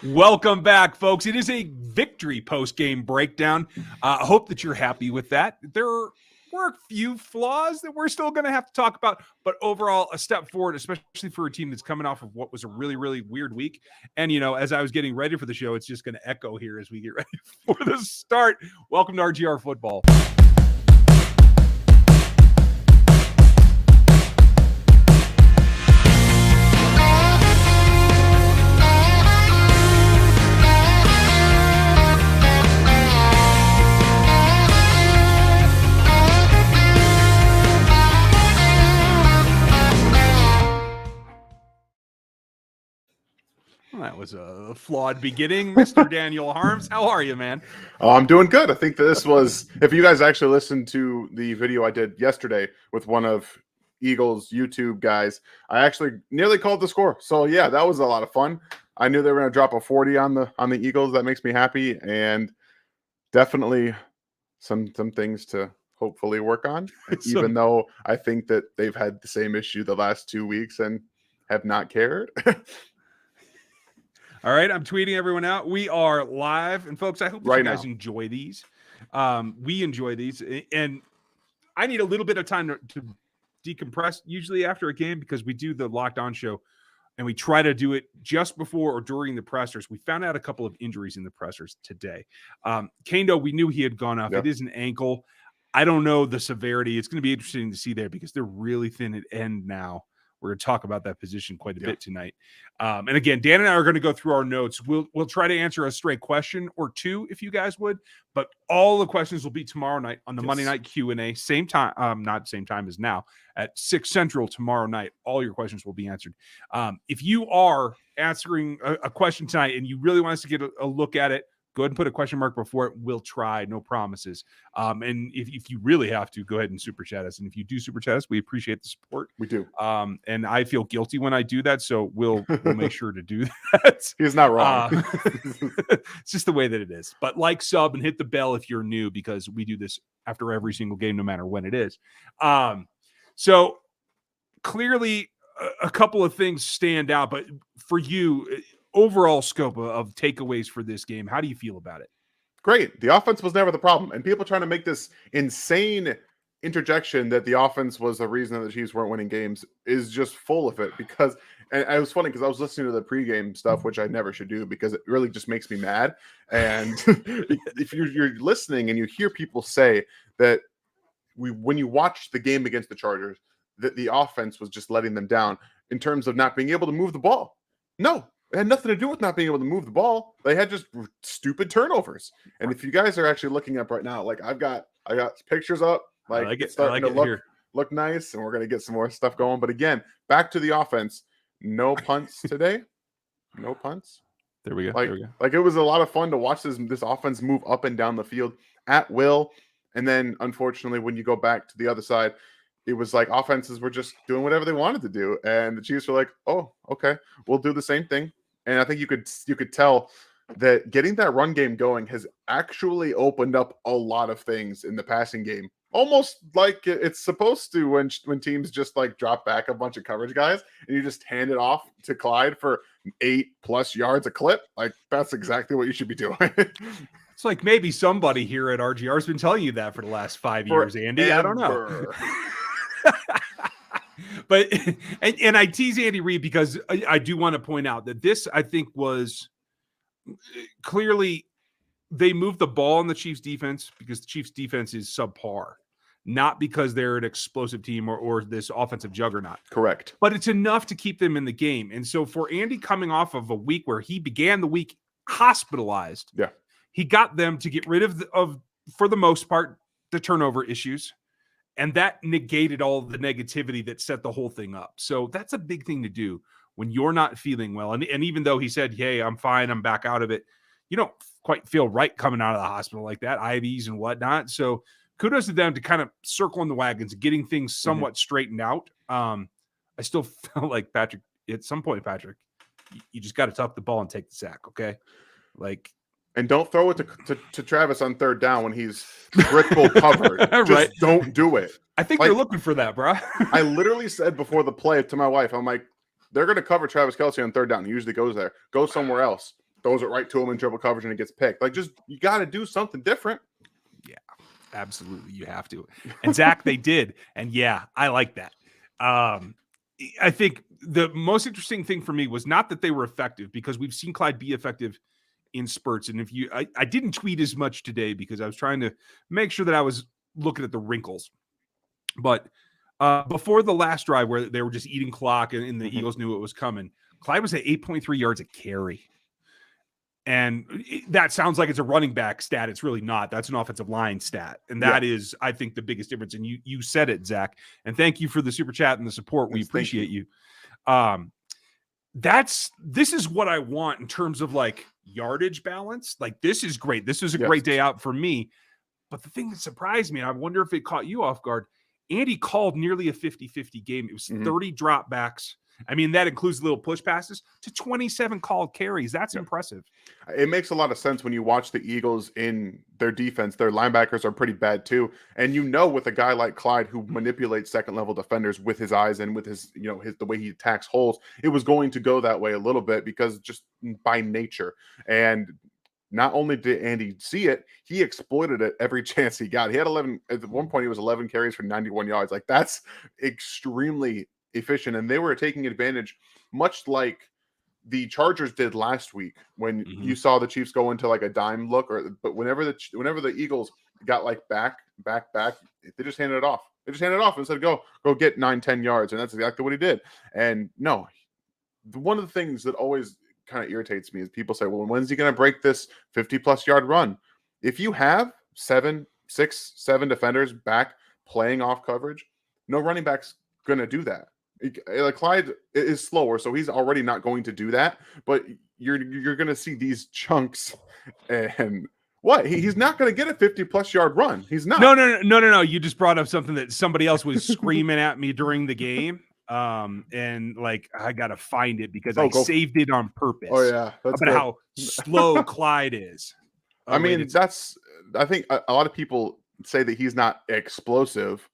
Welcome back, folks. It is a victory post-game breakdown. I hope that you're happy with that. There were a few flaws that we're still going to have to talk about, but overall, a step forward, especially for a team that's coming off of what was a really, really weird week. And, as I was getting ready for the show, it's just going to echo here as we get ready for the start. Welcome to RGR Football. That was a flawed beginning. Mr. Daniel Harms, how are you, man? Oh, I'm doing good. I think that this was, if you guys actually listened to the video I did yesterday with one of Eagles YouTube guys, I actually nearly called the score. So yeah, that was a lot of fun. I knew they were going to drop a 40 on the Eagles. That makes me happy, and definitely some things to hopefully work on, even though I think that they've had the same issue the last 2 weeks and have not cared. All right, I'm tweeting everyone out. We are live, and folks, I hope that you guys enjoy these. We enjoy these, and I need a little bit of time to decompress, usually after a game, because we do the Locked On show, and we try to do it just before or during the pressers. We found out a couple of injuries in the pressers today. Kando, we knew he had gone off. It is an ankle. I don't know the severity. It's going to be interesting to see there because they're really thin at end now. We're going to talk about that position quite a bit tonight. And again, Dan and I are going to go through our notes. We'll try to answer a stray question or two if you guys would, but all the questions will be tomorrow night on the Monday night Q&A, same time, not same time as now, at 6 Central tomorrow night. All your questions will be answered. If you are answering a question tonight and you really want us to get a look at it, go ahead and put a question mark before it. We'll try, no promises. And if you really have to, go ahead and super chat us. And if you do super chat us, we appreciate the support. We do. And I feel guilty when I do that, so we'll make sure to do that. He's not wrong. It's just the way that it is. But like, sub, and hit the bell if you're new, because we do this after every single game, no matter when it is. So clearly a couple of things stand out, but for you, overall scope of takeaways for this game, how do you feel about it? Great. The offense was never the problem. And people trying to make this insane interjection that the offense was the reason that the Chiefs weren't winning games is just full of it. Because, and it was funny because I was listening to the pregame stuff, which I never should do because it really just makes me mad. And if you're listening and you hear people say that when you watch the game against the Chargers, that the offense was just letting them down in terms of not being able to move the ball. No. It had nothing to do with not being able to move the ball. They had just stupid turnovers. And if you guys are actually looking up right now, like I got pictures up, like it's starting to look nice, and we're gonna get some more stuff going. But again, back to the offense. No punts today. No punts. There we go. Like it was a lot of fun to watch this offense move up and down the field at will. And then unfortunately, when you go back to the other side, it was like offenses were just doing whatever they wanted to do. And the Chiefs were like, oh, okay, we'll do the same thing. And I think you could tell that getting that run game going has actually opened up a lot of things in the passing game. Almost like it's supposed to when teams just like drop back a bunch of coverage guys and you just hand it off to Clyde for 8+ yards a clip. Like that's exactly what you should be doing. It's like maybe somebody here at RGR has been telling you that for the last 5 years, Andy. I don't know. But and I tease Andy Reid because I do want to point out that this, I think, was clearly they moved the ball on the Chiefs defense because the Chiefs defense is subpar, not because they're an explosive team or this offensive juggernaut. Correct. But it's enough to keep them in the game. And so for Andy coming off of a week where he began the week hospitalized, he got them to get rid of for the most part, the turnover issues. And that negated all the negativity that set the whole thing up. So that's a big thing to do when you're not feeling well. And even though he said, hey, I'm fine, I'm back out of it, you don't quite feel right coming out of the hospital like that, IVs and whatnot. So kudos to them to kind of circling the wagons, getting things somewhat straightened out. I still felt like Patrick, at some point, Patrick, you just got to tuck the ball and take the sack, okay? And don't throw it to Travis on third down when he's triple covered. Just don't do it. I think they're looking for that, bro. I literally said before the play to my wife, I'm like, they're going to cover Travis Kelce on third down. He usually goes there. Go somewhere else. Throws it right to him in triple coverage and it gets picked. Like, just, you got to do something different. Yeah, absolutely. You have to. And Zach, they did. And yeah, I like that. I think the most interesting thing for me was not that they were effective, because we've seen Clyde be effective in spurts. And I didn't tweet as much today because I was trying to make sure that I was looking at the wrinkles. But before the last drive where they were just eating clock and the Eagles knew it was coming, Clyde was at 8.3 yards a carry. And that sounds like it's a running back stat. It's really not. That's an offensive line stat. And that is, I think, the biggest difference. And you said it, Zach. And thank you for the super chat and the support. We appreciate you. This is what I want in terms of like yardage balance. Like, this is great. This is a great day out for me. But the thing that surprised me, and I wonder if it caught you off guard, Andy called nearly a 50-50 game. It was 30 dropbacks. I mean, that includes little push passes to 27 called carries. That's impressive. It makes a lot of sense when you watch the Eagles in their defense. Their linebackers are pretty bad too. And with a guy like Clyde who manipulates second level defenders with his eyes and with his, the way he attacks holes, it was going to go that way a little bit because just by nature. And not only did Andy see it, he exploited it every chance he got. He had 11, at one point he was 11 carries for 91 yards. Like, that's extremely efficient, and they were taking advantage, much like the Chargers did last week when you saw the Chiefs go into like a dime look, but whenever the Eagles got like back, they just handed it off. They just handed it off and said, go get 9-10 yards, and that's exactly what he did. And no, one of the things that always kind of irritates me is people say, well, when's he going to break this 50+ yard run? If you have 6-7 defenders back playing off coverage, no running back's going to do that. Clyde is slower, so he's already not going to do that. But you're going to see these chunks, and he's not going to get a 50+ yard run. He's not. No. You just brought up something that somebody else was screaming at me during the game, and like I got to find it because I saved it on purpose. Oh yeah, that's about how slow Clyde is. I mean, I think a lot of people say that he's not explosive.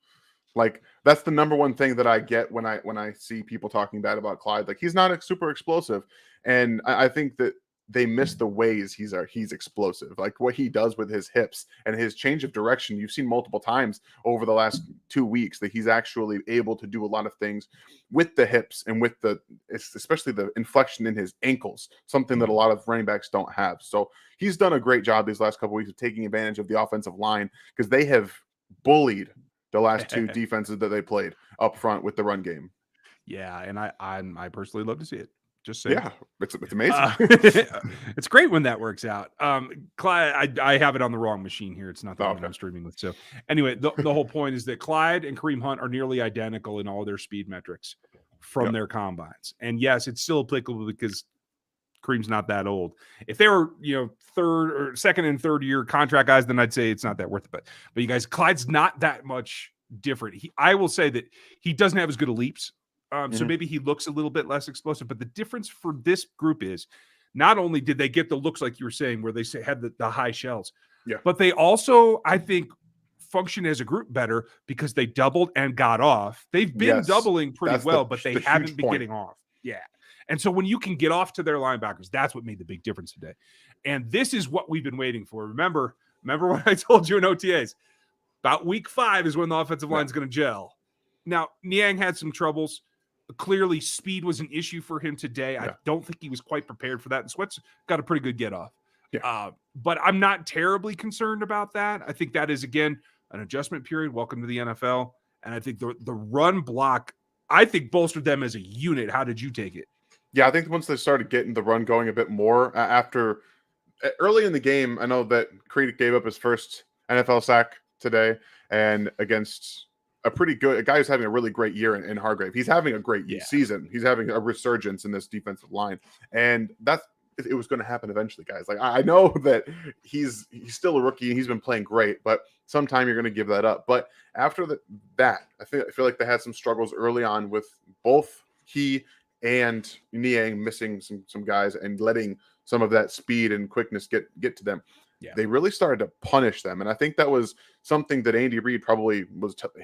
Like, that's the number one thing that I get when I see people talking bad about Clyde. Like, he's not super explosive, and I think that they miss the ways he's explosive. Like, what he does with his hips and his change of direction. You've seen multiple times over the last 2 weeks that he's actually able to do a lot of things with the hips and with especially the inflection in his ankles, something that a lot of running backs don't have. So he's done a great job these last couple of weeks of taking advantage of the offensive line, because they have bullied the last two defenses that they played up front with the run game. Yeah, and I personally love to see it. Just saying. Yeah, it's amazing. It's great when that works out. Clyde, I have it on the wrong machine here. It's not the one I'm streaming with. So anyway, the whole point is that Clyde and Kareem Hunt are nearly identical in all their speed metrics from their combines. And yes, it's still applicable because Kareem's not that old. If they were, second and third year contract guys, then I'd say it's not that worth it. But you guys, Clyde's not that much different. I will say that he doesn't have as good of leaps. So maybe he looks a little bit less explosive. But the difference for this group is not only did they get the looks like you were saying, where they had the high shells, but they also, I think, function as a group better because they doubled and got off. They've been doubling pretty well, but they haven't been getting off. Yeah. And so when you can get off to their linebackers, that's what made the big difference today. And this is what we've been waiting for. Remember what I told you in OTAs? About week 5 is when the offensive line is going to gel. Now, Niang had some troubles. Clearly, speed was an issue for him today. I don't think he was quite prepared for that. And Sweat's got a pretty good get off. But I'm not terribly concerned about that. I think that is, again, an adjustment period. Welcome to the NFL. And I think the run block, I think, bolstered them as a unit. How did you take it? Yeah, I think once they started getting the run going a bit more early in the game, I know that Creed gave up his first NFL sack today, and against a guy who's having a really great year in Hargrave. He's having a great season. He's having a resurgence in this defensive line, and it was going to happen eventually, guys. Like, I know that he's still a rookie and he's been playing great, but sometime you're going to give that up. But after that, I feel like they had some struggles early on with both he and Niang missing some guys and letting some of that speed and quickness get to them. Yeah. They really started to punish them, and I think that was something that Andy Reid probably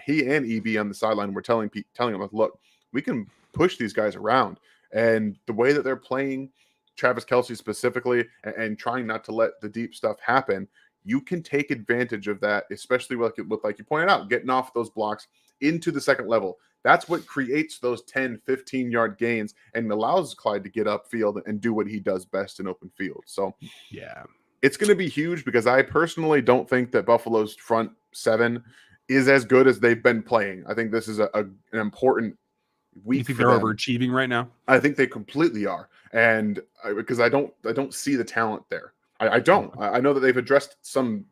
he and EB on the sideline were telling him, look, we can push these guys around, And the way that they're playing Travis Kelce specifically and trying not to let the deep stuff happen, you can take advantage of that, especially like you pointed out, getting off those blocks into the second level. That's what creates those 10, 15-yard gains and allows Clyde to get upfield and do what he does best in open field. So, yeah, it's going to be huge because I personally don't think that Buffalo's front seven is as good as they've been playing. I think this is an important week. You think they're overachieving right now? I think they completely are, and because I don't see the talent there. I don't. I know that they've addressed some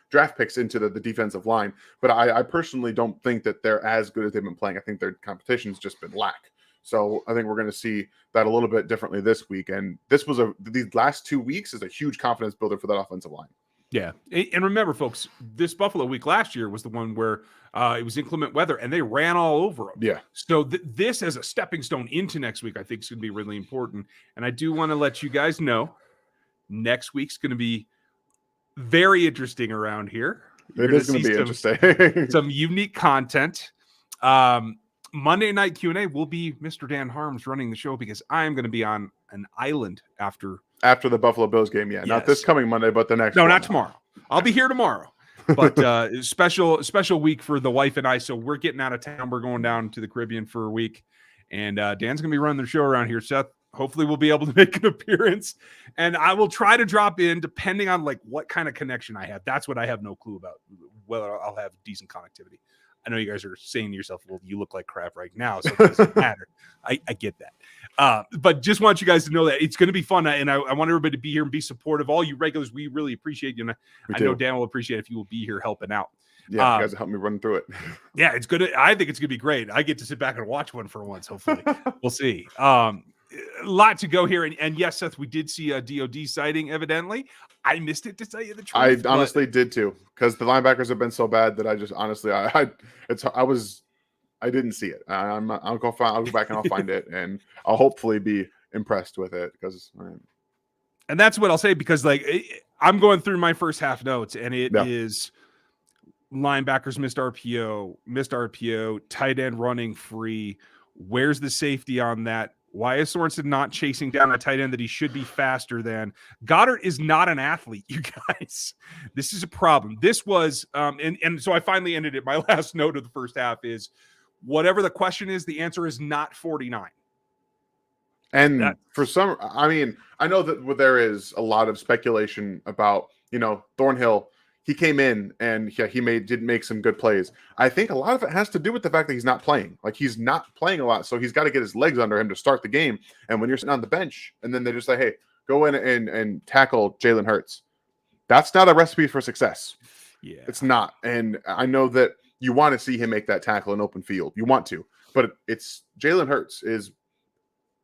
draft picks into the defensive line, but I personally don't think that they're as good as they've been playing. I think their competition's just been lack. So I think we're going to see that a little bit differently this week. And these last 2 weeks is a huge confidence builder for that offensive line. Yeah. And remember, folks, this Buffalo week last year was the one where it was inclement weather and they ran all over them. Yeah. So this as a stepping stone into next week, I think is going to be really important. And I do want to let you guys know next week's going to be very interesting around here. It is going to be interesting. Some unique content. Monday night Q&A will be Mr. Dan Harms running the show because I am going to be on an island after the Buffalo Bills game. Yeah, yes. Not this coming Monday, but the next. No, not tomorrow. I'll be here tomorrow. But special week for the wife and I. So we're getting out of town. We're going down to the Caribbean for a week, and Dan's going to be running the show around here. Seth, hopefully, we'll be able to make an appearance, and I will try to drop in depending on like what kind of connection I have. That's what I have no clue about, whether I'll have decent connectivity. I know you guys are saying to yourself, well, you look like crap right now, so it doesn't matter. I get that. But just want you guys to know that it's going to be fun, and I want everybody to be here and be supportive. All you regulars, we really appreciate you. And I know Dan will appreciate if you will be here helping out. Yeah, you guys help me run through it. Yeah, it's good. I think it's going to be great. I get to sit back and watch one for once, hopefully. We'll see. A lot to go here. And yes, Seth, we did see a DOD sighting, evidently. I missed it, to tell you the truth. I honestly did too, because the linebackers have been so bad that I just honestly, I didn't see it. I'll go back and I'll find it, and I'll hopefully be impressed with it because. And that's what I'll say, because like I'm going through my first half notes, and it is linebackers missed RPO, tight end running free. Where's the safety on that? Why is Sorensen not chasing down a tight end that he should be faster than? Goddard is not an athlete, you guys. This is a problem. This was, and so I finally ended it. My last note of the first half is, whatever the question is, the answer is not 49. And for some, I mean, I know that there is a lot of speculation about, Thornhill. He came in and he did make some good plays. I think a lot of it has to do with the fact that he's not playing. Like, he's not playing a lot, so he's got to get his legs under him to start the game. And when you're sitting on the bench and then they just say, hey, go in and tackle Jalen Hurts, that's not a recipe for success. Yeah, it's not. And I know that you want to see him make that tackle in open field. You want to. But it's Jalen Hurts is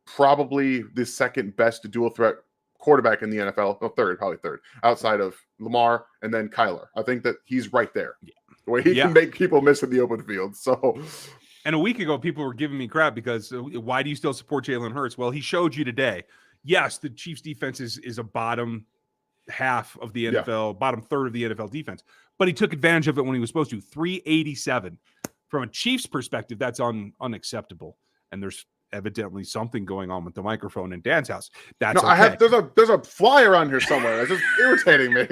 probably the second best dual threat quarterback in the NFL. No, probably third, outside of Lamar and then Kyler. I think that he's right there. Yeah. The way he can make people miss in the open field. So, and a week ago, people were giving me crap because why do you still support Jalen Hurts? Well, he showed you today. Yes, the Chiefs defense is a bottom half of the NFL, bottom third of the NFL defense, but he took advantage of it when he was supposed to. 387. From a Chiefs perspective, that's unacceptable. And there's evidently something going on with the microphone in Dan's house. That's okay. There's a fly around here somewhere. It's just irritating me.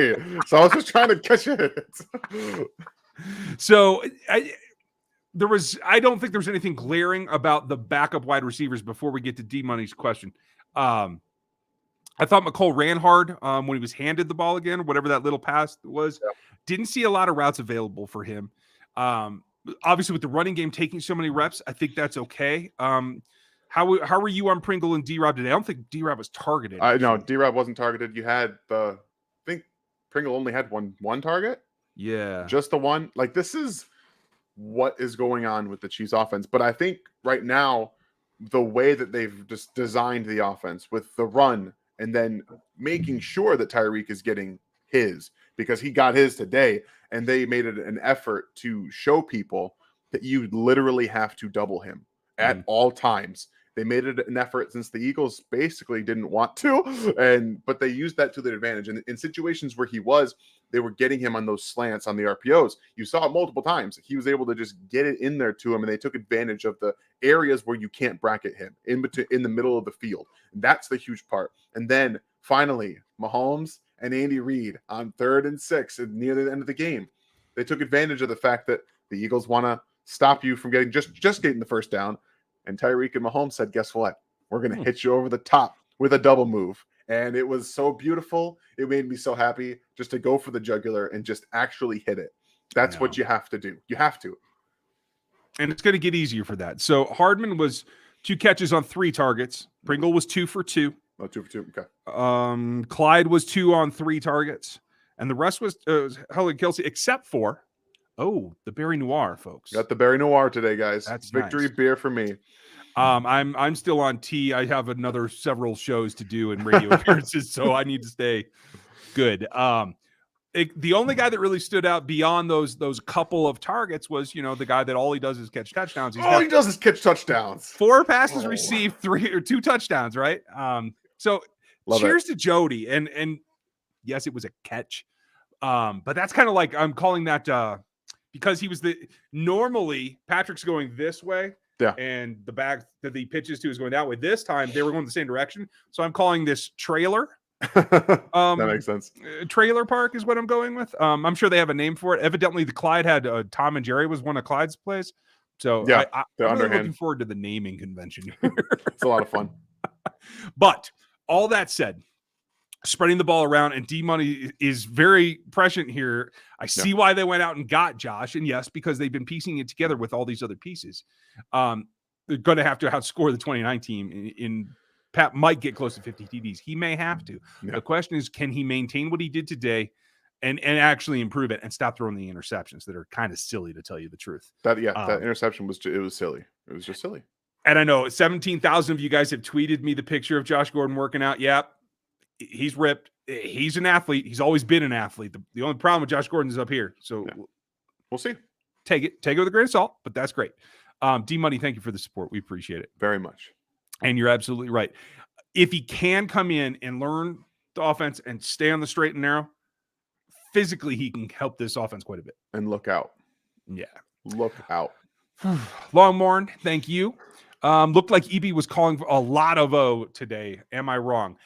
So I was just trying to catch it. So I don't think there's anything glaring about the backup wide receivers before we get to D-Money's question. I thought McCole ran hard when he was handed the ball again, whatever that little pass was. Yeah. Didn't see a lot of routes available for him. Obviously, with the running game taking so many reps, I think that's okay. How were you on Pringle and D-Rob today? I don't think D-Rob was targeted. No, D-Rob wasn't targeted. You had I think Pringle only had one target. Yeah. Just the one. Like, this is what is going on with the Chiefs offense. But I think right now, the way that they've just designed the offense with the run and then making sure that Tyreek is getting his, because he got his today, and they made it an effort to show people that you literally have to double him at all times. They made it an effort since the Eagles basically didn't want to, but they used that to their advantage. And in situations where they were getting him on those slants on the RPOs. You saw it multiple times. He was able to just get it in there to him, and they took advantage of the areas where you can't bracket him in the middle of the field. That's the huge part. And then finally, Mahomes and Andy Reid on 3rd and 6 and near the end of the game, they took advantage of the fact that the Eagles want to stop you from getting just getting the first down. And Tyreek and Mahomes said, guess what? We're going to hit you over the top with a double move. And it was so beautiful. It made me so happy just to go for the jugular and just actually hit it. That's what you have to do. You have to. And it's going to get easier for that. So Hardman was 2 catches on 3 targets. Pringle was 2 for 2. Oh, 2 for 2. Okay. Clyde was 2 on 3 targets. And the rest was Helen Kelsey, except for the Berry Noir, folks. Got the Berry Noir today, guys. That's victory nice. beer for me. I'm still on tea. I have several shows to do and radio appearances, so I need to stay good. The only guy that really stood out beyond those couple of targets was, the guy that all he does is catch touchdowns. All he does is catch touchdowns. 4 passes received, 2 touchdowns, right? So cheers to Jody. And yes, it was a catch. But that's kind of like, I'm calling that because he was normally Patrick's going this way. Yeah. And the back that he pitches to is going that way. This time they were going the same direction. So I'm calling this trailer. That makes sense. Trailer park is what I'm going with. I'm sure they have a name for it. Evidently the Clyde had Tom and Jerry was one of Clyde's plays. So yeah, I'm really looking forward to the naming convention. It's a lot of fun. But all that said, spreading the ball around, and D-Money is very prescient here. I see why they went out and got Josh, and yes, because they've been piecing it together with all these other pieces. They're going to have to outscore the 29 team. Pat might get close to 50 TDs. He may have to. Yeah. The question is, can he maintain what he did today and actually improve it and stop throwing the interceptions that are kind of silly, to tell you the truth? That interception was silly. It was just silly. And I know 17,000 of you guys have tweeted me the picture of Josh Gordon working out. Yep. He's ripped. He's an athlete. He's always been an athlete. The only problem with Josh Gordon is up here. So we'll see. Take it with a grain of salt, but that's great. D-Money, thank you for the support. We appreciate it very much. And you're absolutely right. If he can come in and learn the offense and stay on the straight and narrow, physically he can help this offense quite a bit. And look out. Yeah. Look out. Longmorn, thank you. Looked like EB was calling for a lot of O today. Am I wrong?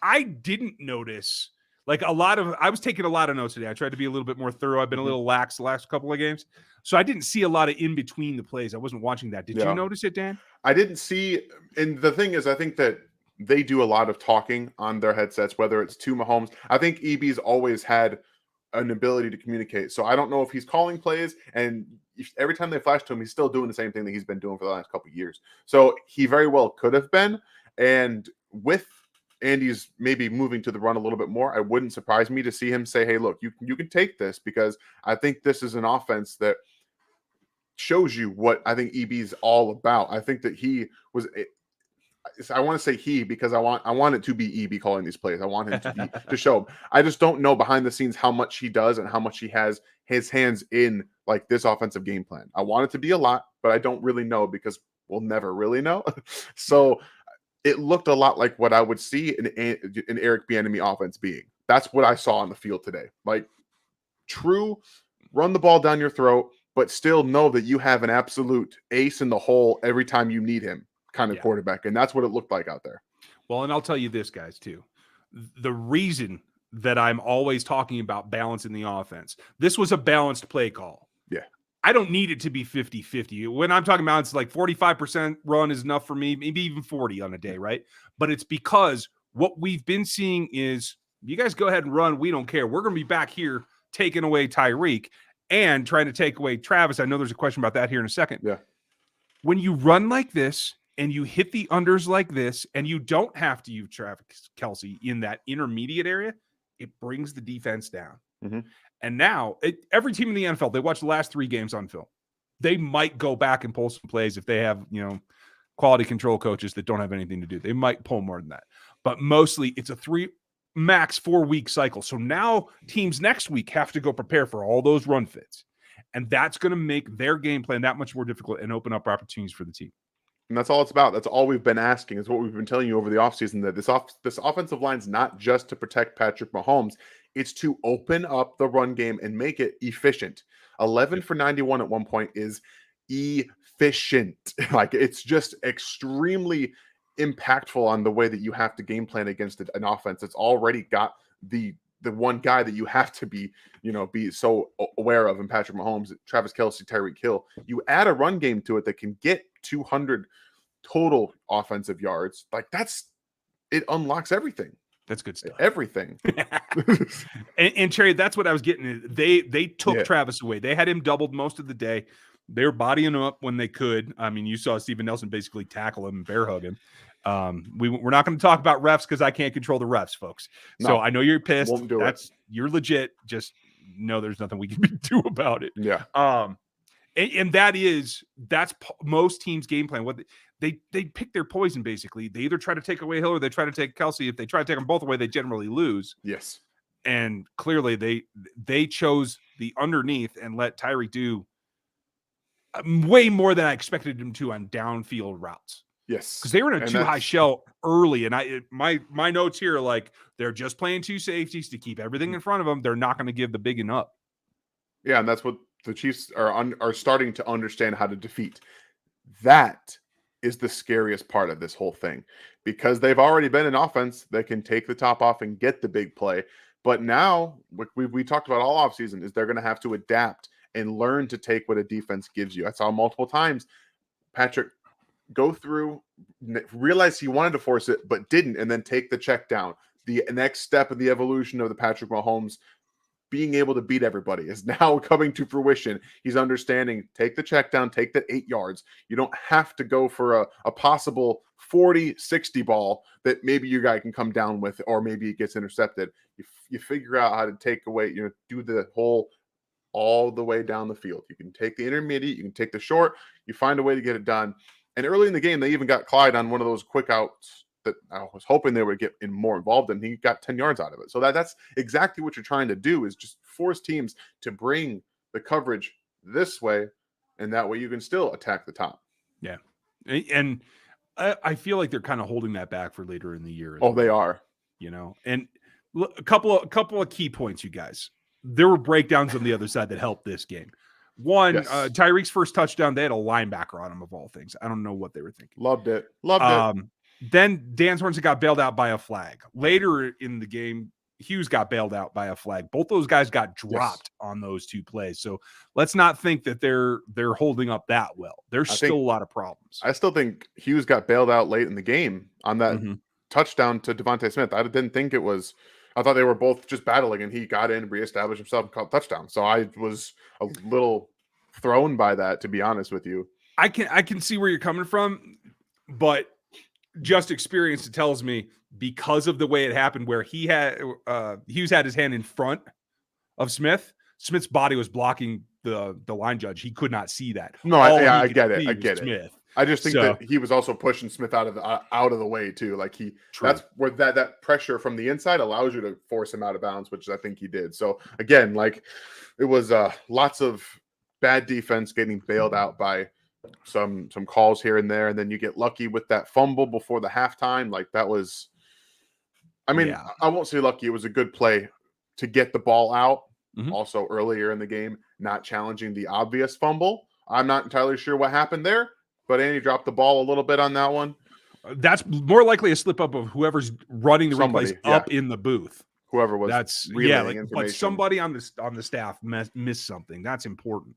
I didn't notice I was taking a lot of notes today. I tried to be a little bit more thorough. I've been a little lax the last couple of games. So I didn't see a lot of in between the plays. I wasn't watching that. Did you notice it, Dan? I didn't see. And the thing is, I think that they do a lot of talking on their headsets, whether it's to Mahomes. I think EB's always had an ability to communicate. So I don't know if he's calling plays, and every time they flash to him, he's still doing the same thing that he's been doing for the last couple of years. So he very well could have been. And with Andy's maybe moving to the run a little bit more, it wouldn't surprise me to see him say, hey, look, you can take this, because I think this is an offense that shows you what I think EB's all about. I think that he was I want to say he, because I want it to be EB calling these plays. I want him to be to show him. I just don't know behind the scenes how much he does and how much he has his hands in like this offensive game plan. I want it to be a lot, but I don't really know, because we'll never really know. So it looked a lot like what I would see in Eric Bieniemy offense being. That's what I saw on the field today. Like true, run the ball down your throat, but still know that you have an absolute ace in the hole every time you need him kind of quarterback. And that's what it looked like out there. Well, and I'll tell you this, guys, too. The reason that I'm always talking about balance in the offense, this was a balanced play call. Yeah. I don't need it to be 50-50. When I'm talking about it's like 45% run is enough for me, maybe even 40 on a day, right? But it's because what we've been seeing is you guys go ahead and run. We don't care. We're going to be back here taking away Tyreek and trying to take away Travis. I know there's a question about that here in a second. Yeah. When you run like this and you hit the unders like this and you don't have to use Travis Kelce in that intermediate area, it brings the defense down. Mm-hmm. And now every team in the NFL, they watch the last 3 games on film. They might go back and pull some plays if they have, quality control coaches that don't have anything to do. They might pull more than that. But mostly it's a max 4-week cycle. So now teams next week have to go prepare for all those run fits. And that's going to make their game plan that much more difficult and open up opportunities for the team. And that's all it's about. That's all we've been asking. Is what we've been telling you over the offseason, that this offensive line's not just to protect Patrick Mahomes. It's to open up the run game and make it efficient. 11 for 91 at one point is efficient. Like, it's just extremely impactful on the way that you have to game plan against an offense that's already got the one guy that you have to be so aware of in Patrick Mahomes, Travis Kelce, Tyreek Hill. You add a run game to it that can get 200 total offensive yards. Like, it unlocks everything. That's good stuff. Everything. and Cherry, that's what I was getting. They took Travis away. They had him doubled most of the day. They were bodying him up when they could. I mean, you saw Steven Nelson basically tackle him and bear hug him. We're not going to talk about refs because I can't control the refs, folks. So no, I know you're pissed. Won't do it. You're legit. Just know there's nothing we can do about it. Yeah. And that's most teams' game plan. What they pick their poison, basically. They either try to take away Hill or they try to take Kelce. If they try to take them both away, they generally lose. Yes. And clearly they chose the underneath and let Tyreek do way more than I expected him to on downfield routes. Yes. Because they were in a too high shell early. And my notes here are like, they're just playing two safeties to keep everything in front of them. They're not going to give the big and up. Yeah, and that's what the Chiefs are starting to understand how to defeat. That is the scariest part of this whole thing, because they've already been an offense that can take the top off and get the big play. But now, we talked about all offseason, is they're going to have to adapt and learn to take what a defense gives you. I saw multiple times Patrick go through, realize he wanted to force it, but didn't, and then take the check down. The next step of the evolution of the Patrick Mahomes being able to beat everybody is now coming to fruition. He's understanding, take the check down, take that 8 yards. You don't have to go for a possible 40-60 ball that maybe your guy can come down with, or maybe it gets intercepted. You figure out how to take away, do the whole all the way down the field. You can take the intermediate, you can take the short, you find a way to get it done. And early in the game, they even got Clyde on one of those quick outs that I was hoping they would get more involved in. He got 10 yards out of it. So that's exactly what you're trying to do, is just force teams to bring the coverage this way, and that way you can still attack the top. Yeah. And I feel like they're kind of holding that back for later in the year. Oh, they are. And a couple of key points, you guys. There were breakdowns on the other side that helped this game. One, Tyreek's first touchdown, they had a linebacker on him, of all things. I don't know what they were thinking. Loved it. Then Dan Sorensen got bailed out by a flag. Later in the game, Hughes got bailed out by a flag. Both those guys got dropped on those two plays. So let's not think that they're holding up that well. There's still a lot of problems. I still think Hughes got bailed out late in the game on that touchdown to Devontae Smith. I didn't think it was. I thought they were both just battling, and he got in, reestablished himself, and caught a touchdown. So I was a little thrown by that, to be honest with you. I can see where you're coming from, but just experience tells me, because of the way it happened, where Hughes had his hand in front of Smith's body was blocking the line judge. He could not see that. No, I get it. I get Smith. it. I just think that he was also pushing Smith out of the way too. Like that's where that pressure from the inside allows you to force him out of bounds, which I think he did. So again, like, it was lots of bad defense getting bailed out by some calls here and there, and then you get lucky with that fumble before the halftime. Like, that was, I mean, I won't say lucky. It was a good play to get the ball out. Also earlier in the game, not challenging the obvious fumble. I'm not entirely sure what happened there, but Andy dropped the ball a little bit on that one. That's more likely a slip up of whoever's running the replays up in the booth. Whoever was relaying information. But somebody on the staff missed something. That's important.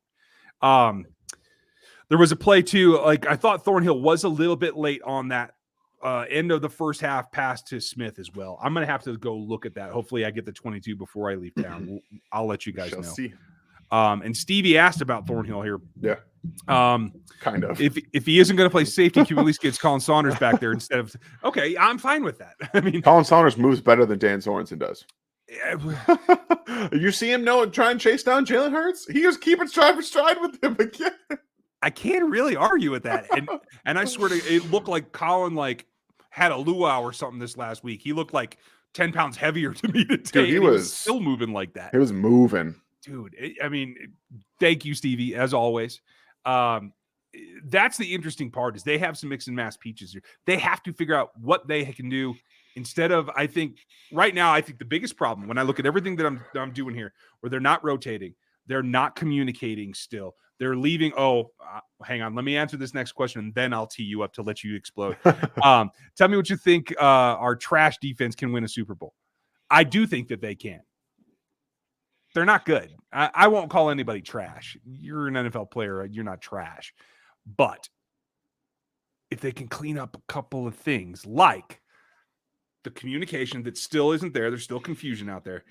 There was a play too. Like, I thought Thornhill was a little bit late on that end of the first half pass to Smith as well. I'm going to have to go look at that. Hopefully I get the 22 before I leave town. I'll let you guys know. See. And Stevie asked about Thornhill here. Yeah. Kind of. If he isn't going to play safety, can we at least get Colin Saunders back there instead of? Okay, I'm fine with that. I mean, Colin Saunders moves better than Dan Sorensen does. You see him try and chase down Jalen Hurts? He was keeping stride for stride with him again. I can't really argue with that. And I swear to, it looked like Colin had a luau or something this last week. He looked like 10 pounds heavier to me today. Dude, he was still moving like that. He was moving. Dude, I mean, thank you, Stevie, as always. that's the interesting part is they have some mix and match peaches here. They have to figure out what they can do instead of, I think right now, I think the biggest problem when I look at everything that I'm doing here, where they're not rotating, they're not communicating still. They're leaving. Hang on. Let me answer this next question, and then I'll tee you up to let you explode. Tell me what you think our trash defense can win a Super Bowl. I do think that they can. They're not good. I won't call anybody trash. You're an NFL player. You're not trash. But if they can clean up a couple of things, like the communication that still isn't there, there's still confusion out there,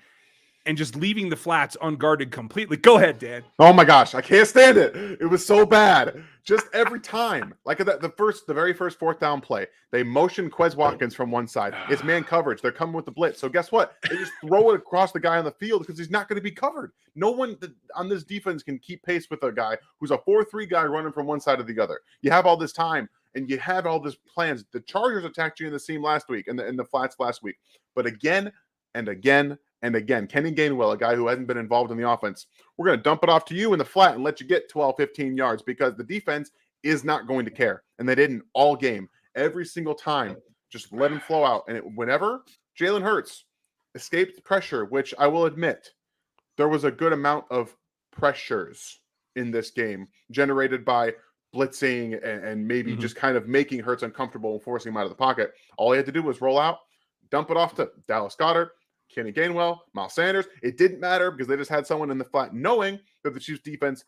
and just leaving the flats unguarded completely. Go ahead, Dan. Oh my gosh, I can't stand it. It was so bad. Just every time. Like the very first fourth down play, they motion Quez Watkins from one side. It's man coverage. They're coming with the blitz. So guess what? They just throw it across the guy on the field because he's not going to be covered. No one on this defense can keep pace with a guy who's a 4-3 guy running from one side to the other. You have all this time and you have all these plans. The Chargers attacked you in the seam last week and the flats last week. But again and again and again, Kenny Gainwell, a guy who hasn't been involved in the offense, we're going to dump it off to you in the flat and let you get 12, 15 yards because the defense is not going to care. And they didn't all game. Every single time, just let him flow out. And whenever Jalen Hurts escaped pressure, which I will admit, there was a good amount of pressures in this game generated by blitzing and maybe just kind of making Hurts uncomfortable and forcing him out of the pocket. All he had to do was roll out, dump it off to Dallas Goedert, Kenny Gainwell, Miles Sanders. It didn't matter because they just had someone in the flat knowing that the Chiefs defense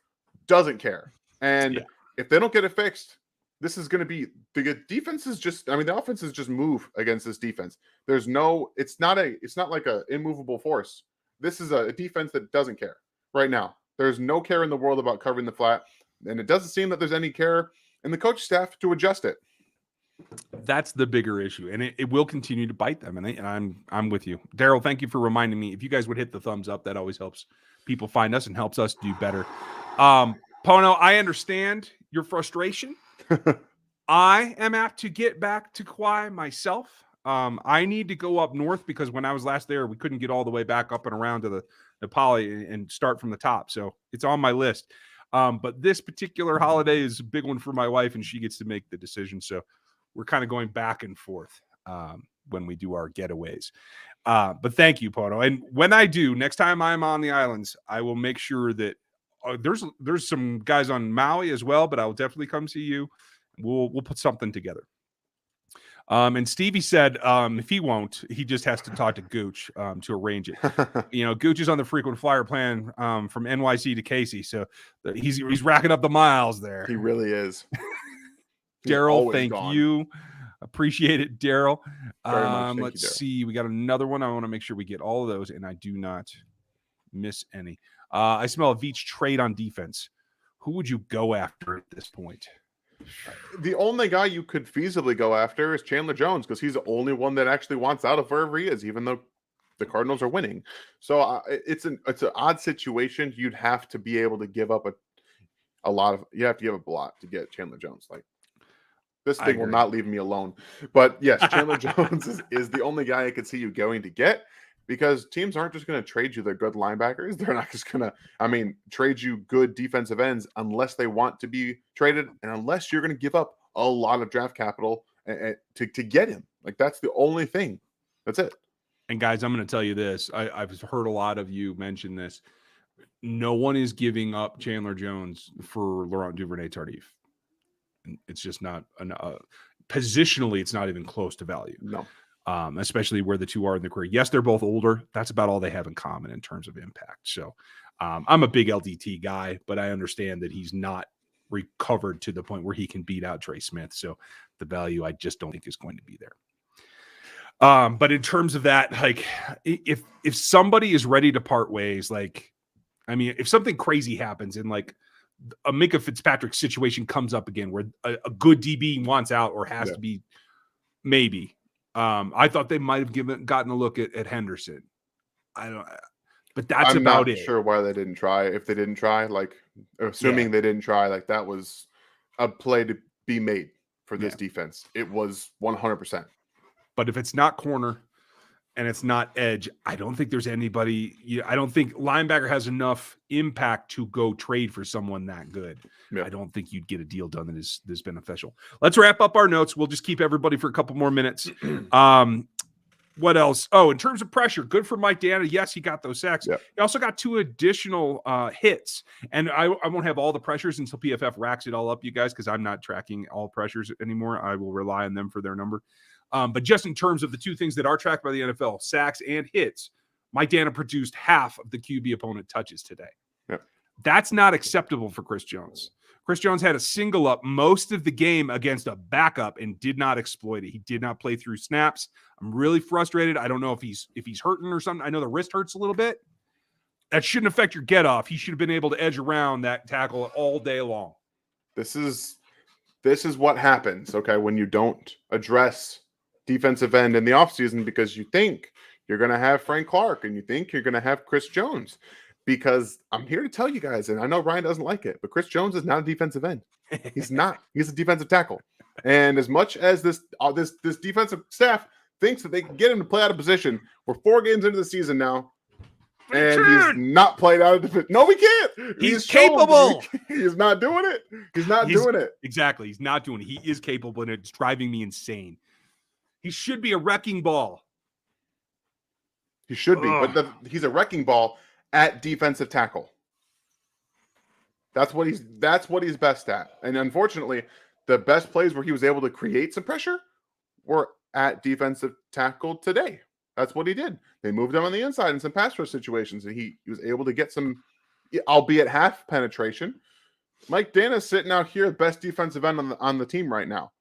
doesn't care. And if they don't get it fixed, this is going to be the defense is just, the offense is just move against this defense. It's not like a immovable force. This is a defense that doesn't care right now. There's no care in the world about covering the flat. And it doesn't seem that there's any care in the coach staff to adjust it. That's the bigger issue, and it will continue to bite them. And I'm with you, Daryl. Thank you for reminding me. If you guys would hit the thumbs up, that always helps people find us and helps us do better. Pono, I understand your frustration. I am apt to get back to Kauai myself. I need to go up north because when I was last there, we couldn't get all the way back up and around to the Poly and start from the top. So it's on my list. But this particular holiday is a big one for my wife, and she gets to make the decision. So we're kind of going back and forth when we do our getaways. But thank you, Pono. And when I do, next time I'm on the islands, I will make sure that there's some guys on Maui as well, but I will definitely come see you. We'll put something together. And Stevie said if he won't, he just has to talk to Gooch to arrange it. Gooch is on the frequent flyer plan from NYC to Casey, so he's racking up the miles there. He really is. Daryl, thank you. Appreciate it, Daryl. Let's see. We got another one. I want to make sure we get all of those, and I do not miss any. I smell a Veach trade on defense. Who would you go after at this point? The only guy you could feasibly go after is Chandler Jones because he's the only one that actually wants out of wherever he is, even though the Cardinals are winning. So it's an odd situation. You'd have to be able to give up a lot to get Chandler Jones. Like this thing will not leave me alone. But yes, Chandler Jones is the only guy I could see you going to get. Because teams aren't just going to trade you their good linebackers. They're not just going to, trade you good defensive ends unless they want to be traded and unless you're going to give up a lot of draft capital to get him. Like, that's the only thing. That's it. And, guys, I'm going to tell you this. I've heard a lot of you mention this. No one is giving up Chandler Jones for Laurent Duvernay-Tardif. It's just not positionally, it's not even close to value. No. Especially where the two are in the career. Yes, they're both older. That's about all they have in common in terms of impact. So I'm a big LDT guy, but I understand that he's not recovered to the point where he can beat out Trey Smith. So the value I just don't think is going to be there. But in terms of that, like if somebody is ready to part ways, if something crazy happens and like a Micah Fitzpatrick situation comes up again where a good DB wants out or has to be maybe. I thought they might have gotten a look at Henderson. But that's about it. I'm not sure why they didn't try. If they didn't try, assuming they didn't try, that was a play to be made for this defense. It was 100%. But if it's not corner and it's not edge, I don't think there's anybody. I don't think linebacker has enough impact to go trade for someone that good. Yeah. I don't think you'd get a deal done that is beneficial. Let's wrap up our notes. We'll just keep everybody for a couple more minutes. What else? Oh, in terms of pressure, good for Mike Dana. Yes, he got those sacks. Yep. He also got 2 additional hits. And I won't have all the pressures until PFF racks it all up, you guys, because I'm not tracking all pressures anymore. I will rely on them for their number. But just in terms of the 2 things that are tracked by the NFL, sacks and hits, Mike Dana produced half of the QB opponent touches today. Yep. That's not acceptable for Chris Jones. Chris Jones had a single up most of the game against a backup and did not exploit it. He did not play through snaps. I'm really frustrated. I don't know if he's hurting or something. I know the wrist hurts a little bit. That shouldn't affect your get off. He should have been able to edge around that tackle all day long. This is what happens, okay, when you don't address defensive end in the offseason because you think you're going to have Frank Clark and you think you're going to have Chris Jones. Because I'm here to tell you guys, and I know Ryan doesn't like it, but Chris Jones is not a defensive end. He's not. He's a defensive tackle. And as much as this defensive staff thinks that they can get him to play out of position, we're 4 games into the season now, and he's not played out of defense. No, we can't. He's capable. He's not doing it. He's doing it. Exactly. He's not doing it. He is capable, and it's driving me insane. He should be a wrecking ball. He should be, but he's a wrecking ball at defensive tackle. That's what he's best at. And unfortunately, the best plays where he was able to create some pressure were at defensive tackle today. That's what he did. They moved him on the inside in some pass rush situations, and he was able to get some, albeit half penetration. Mike Dana's sitting out here, the best defensive end on the team right now.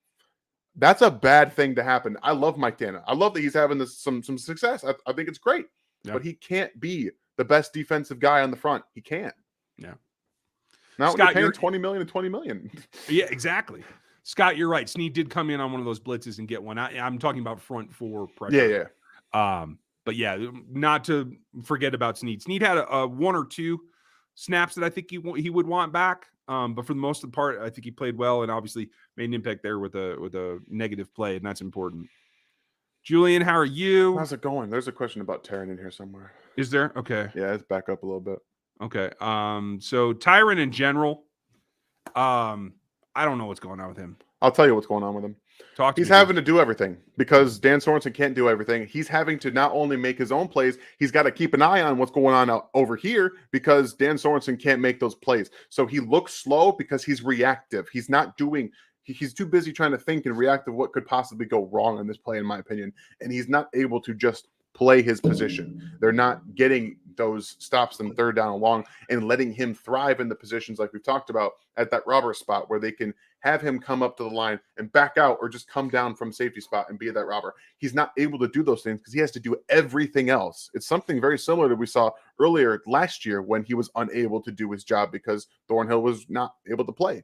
That's a bad thing to happen. I love Mike Dana. I love that he's having some success. I think it's great. Yeah. But he can't be the best defensive guy on the front. He can't. Yeah. Now Scott, you're paying $20 million and $20 million. Yeah, exactly. Scott, you're right. Snead did come in on one of those blitzes and get one. I'm talking about front 4 pressure. Yeah. But yeah, not to forget about Snead. Snead had a 1 or 2 snaps that I think he would want back. But for the most of the part, I think he played well and obviously made an impact there with a negative play, and that's important. Julian, how are you? How's it going? There's a question about Tyron in here somewhere. Is there? Okay. Yeah, let's back up a little bit. Okay. So Tyron in general, I don't know what's going on with him. I'll tell you what's going on with him. He's having to do everything because Dan Sorensen can't do everything. He's having to not only make his own plays, he's got to keep an eye on what's going on over here because Dan Sorensen can't make those plays. So he looks slow because he's reactive. He's too busy trying to think and react to what could possibly go wrong in this play, in my opinion. And he's not able to just play his position. They're not getting those stops and 3rd down and long and letting him thrive in the positions like we've talked about at that robber spot where they can have him come up to the line and back out or just come down from safety spot and be that robber. He's not able to do those things because he has to do everything else. It's something very similar to we saw earlier last year when he was unable to do his job because Thornhill was not able to play.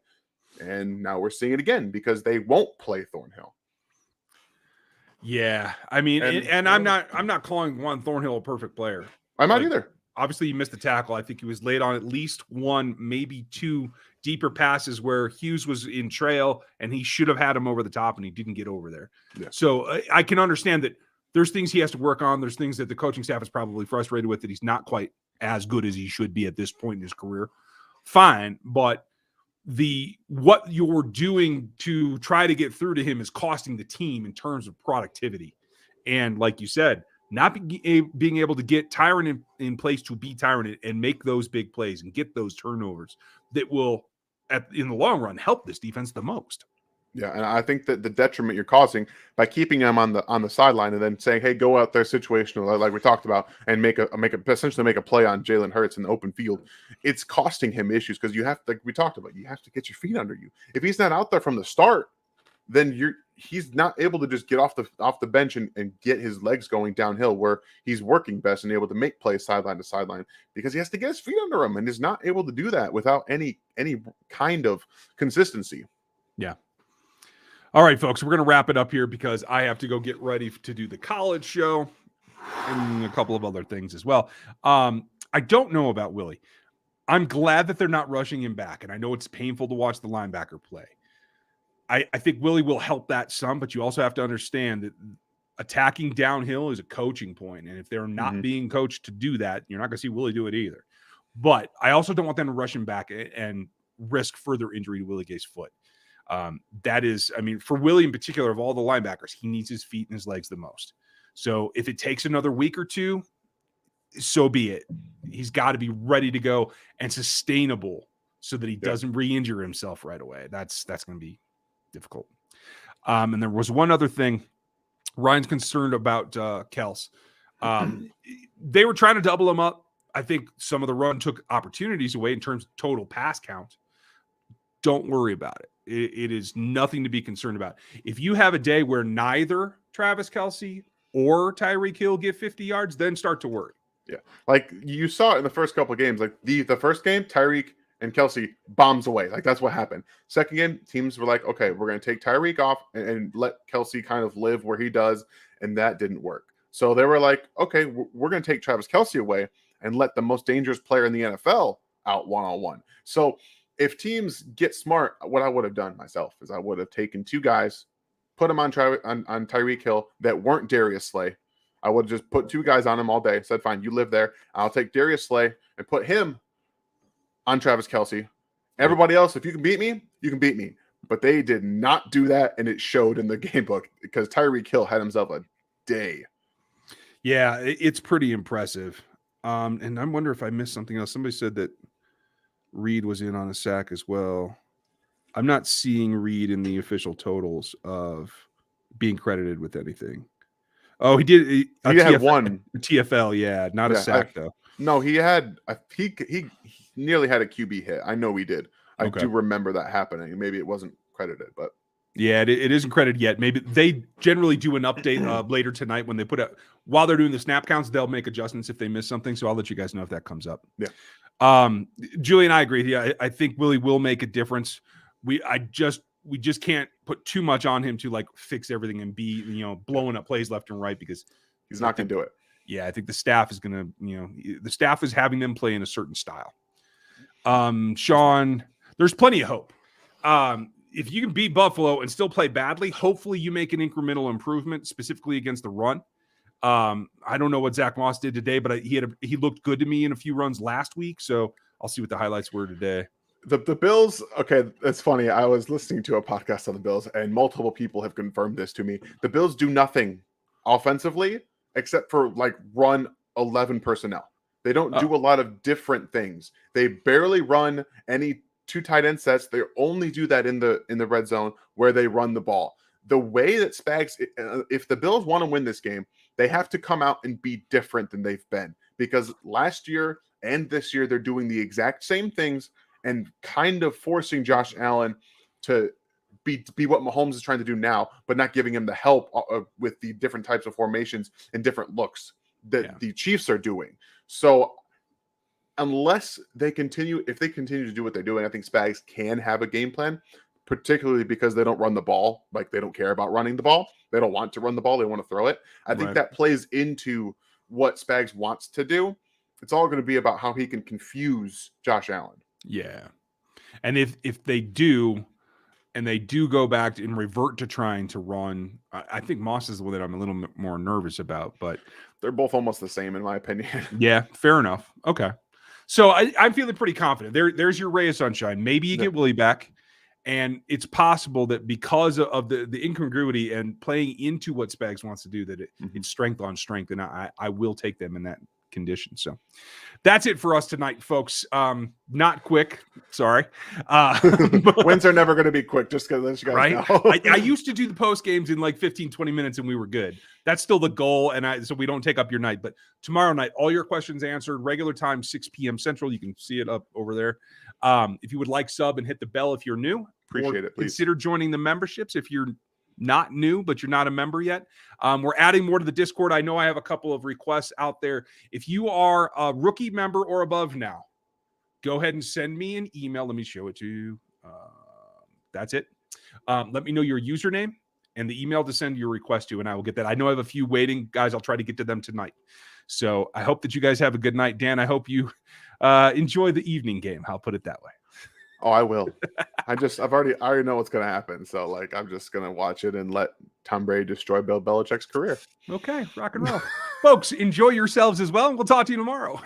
And now we're seeing it again because they won't play Thornhill. Yeah, I mean, and I'm not calling Juan Thornhill a perfect player. I'm not either. Obviously, he missed the tackle. I think he was late on at least 1, maybe 2 deeper passes where Hughes was in trail, and he should have had him over the top, and he didn't get over there. Yeah. So I can understand that there's things he has to work on. There's things that the coaching staff is probably frustrated with that he's not quite as good as he should be at this point in his career. Fine, but what you're doing to try to get through to him is costing the team in terms of productivity. And like you said, not being able to get Tyron in place to be Tyron and make those big plays and get those turnovers that will, in the long run, help this defense the most. Yeah, and I think that the detriment you're causing by keeping him on the sideline and then saying, "Hey, go out there situational," like we talked about, and essentially make a play on Jalen Hurts in the open field. It's costing him issues because you have to, like we talked about, you have to get your feet under you. If he's not out there from the start, then he's not able to just get off the bench and get his legs going downhill where he's working best and able to make plays sideline to sideline because he has to get his feet under him and is not able to do that without any kind of consistency. Yeah. All right, folks, we're going to wrap it up here because I have to go get ready to do the college show and a couple of other things as well. I don't know about Willie. I'm glad that they're not rushing him back, and I know it's painful to watch the linebacker play. I think Willie will help that some, but you also have to understand that attacking downhill is a coaching point. And if they're not being coached to do that, you're not going to see Willie do it either. But I also don't want them to rush him back and risk further injury to Willie Gay's foot. That is, I mean, for Willie in particular, of all the linebackers, he needs his feet and his legs the most. So if it takes another week or two, so be it. He's got to be ready to go and sustainable so that he doesn't re-injure himself right away. That's going to be difficult. And there was one other thing. Ryan's concerned about Kels. They were trying to double him up. I think some of the run took opportunities away in terms of total pass count. Don't worry about it. It is nothing to be concerned about. If you have a day where neither Travis Kelce or Tyreek Hill get 50 yards, then start to worry. Yeah. Like you saw in the first couple of games, like the first game, Tyreek and Kelce bombs away. Like that's what happened. Second game, teams were like, okay, we're going to take Tyreek off and let Kelce kind of live where he does. And that didn't work. So they were like, okay, we're going to take Travis Kelce away and let the most dangerous player in the NFL out one-on-one. So if teams get smart, what I would have done myself is I would have taken two guys, put them on Tyreek Hill that weren't Darius Slay. I would have just put two guys on him all day. Said, fine, you live there. I'll take Darius Slay and put him on Travis Kelce. Everybody else, if you can beat me, you can beat me. But they did not do that, and it showed in the game book because Tyreek Hill had himself a day. Yeah, it's pretty impressive. And I wonder if I missed something else. Somebody said that Reed was in on a sack as well. I'm not seeing Reed in the official totals of being credited with anything. Oh, he did. He had one TFL, yeah, not a sack though. No, he had. He nearly had a QB hit. I know he did. I do remember that happening. Maybe it wasn't credited, but yeah, it isn't credited yet. Maybe they generally do an update later tonight when they put out while they're doing the snap counts. They'll make adjustments if they miss something. So I'll let you guys know if that comes up. Yeah. Julie and I agree. Yeah, I think Willie will make a difference. We just can't put too much on him to like fix everything and be, blowing up plays left and right because he's not going to do it. Yeah, I think the staff is going to, the staff is having them play in a certain style. Sean, there's plenty of hope. If you can beat Buffalo and still play badly, hopefully you make an incremental improvement, specifically against the run. I don't know what Zach Moss did today, but he looked good to me in a few runs last week. So I'll see what the highlights were today. The Bills, okay, it's funny. I was listening to a podcast on the Bills, and multiple people have confirmed this to me. The Bills do nothing offensively except for like run 11 personnel. They don't do a lot of different things. They barely run any two tight end sets. They only do that in the red zone where they run the ball. The way that Spags, if the Bills want to win this game, they have to come out and be different than they've been, because last year and this year they're doing the exact same things and kind of forcing Josh Allen to be what Mahomes is trying to do now, but not giving him the help with the different types of formations and different looks that the Chiefs are doing. So unless they continue to do what they're doing, I think Spags can have a game plan, particularly because they don't run the ball. Like, they don't care about running the ball. They don't want to run the ball. They want to throw it. I think that plays into what Spags wants to do. It's all going to be about how he can confuse Josh Allen. Yeah. And if they do, and they do go back and revert to trying to run, I think Moss is the one that I'm a little bit more nervous about, but they're both almost the same in my opinion. Yeah, fair enough. Okay. So I'm feeling pretty confident. There's your ray of sunshine. Maybe you get Willie back, and it's possible that because of the incongruity and playing into what Spags wants to do, that it's strength on strength, and I will take them in that condition. So that's it for us tonight, folks. Not quick, sorry. Wins are never going to be quick, just because you guys know. I used to do the post games in like 15-20 minutes and we were good. That's still the goal, and so we don't take up your night. But tomorrow night, all your questions answered, regular time, 6 p.m. Central. You can see it up over there. If you would like sub and hit the bell if you're new, appreciate it, please. Consider joining the memberships if you're not new, but you're not a member yet. We're adding more to the Discord. I know I have a couple of requests out there. If you are a rookie member or above now, go ahead and send me an email. Let me show it to you. That's it. Let me know your username and the email to send your request to, and I will get that. I know I have a few waiting, guys. I'll try to get to them tonight. So I hope that you guys have a good night. Dan, I hope you enjoy the evening game. I'll put it that way. Oh, I will. I already know what's going to happen. So like, I'm just going to watch it and let Tom Brady destroy Bill Belichick's career. Okay, rock and roll. Folks, enjoy yourselves as well, and we'll talk to you tomorrow.